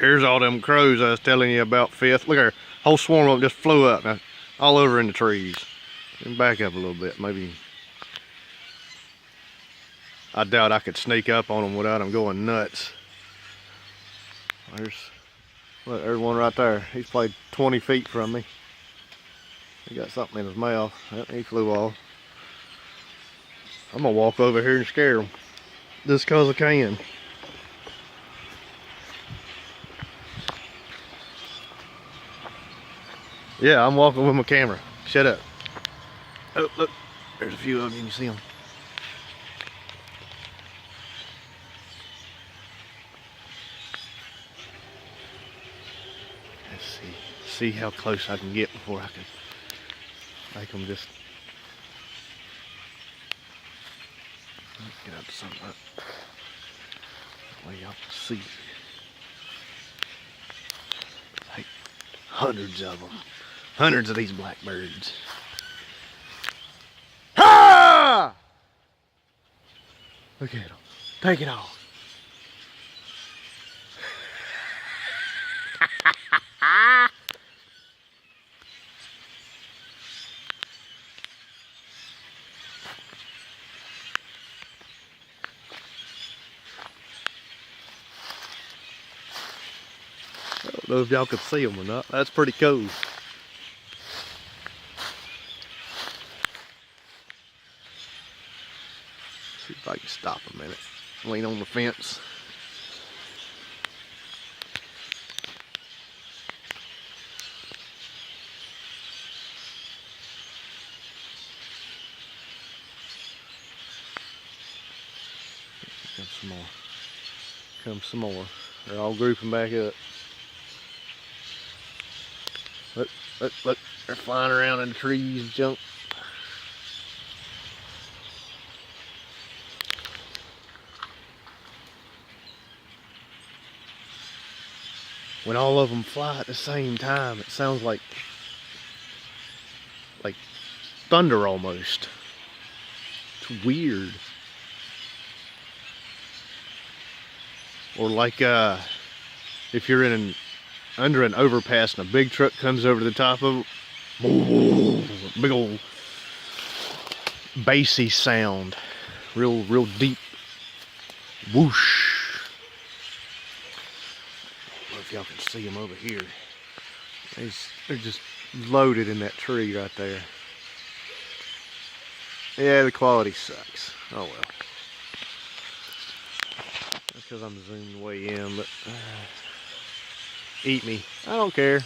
Here's all them crows I was telling you about, Fifth. Look there, whole swarm of them just flew up now, all over in the trees. And back up a little bit, maybe. I doubt I could sneak up on them without them going nuts. Look, there's one right there. He's probably 20 feet from me. He got something in his mouth. Yep, he flew off. I'm gonna walk over here and scare him, just cause I can. Yeah, I'm walking with my camera. Shut up. Oh, look, there's a few of them. You can see them. Let's see how close I can get before I can make them just. Let's get up to something. That way y'all can see. Like hundreds of them. Hundreds of these blackbirds. Ha! Look at them. Take it off. I don't know if y'all could see them or not. That's pretty cool. See if I can stop a minute. Lean on the fence. Come some more. Come some more. They're all grouping back up. Look, look, look. They're flying around in the trees and junk. When all of them fly at the same time, it sounds like thunder almost. It's weird. Or like if you're in under an overpass and a big truck comes over the top of it, big old bassy sound, real deep whoosh. I don't know if y'all can see them over here. They're just loaded in that tree right there. Yeah, the quality sucks. Oh well. That's because I'm zoomed way in, but eat me. I don't care.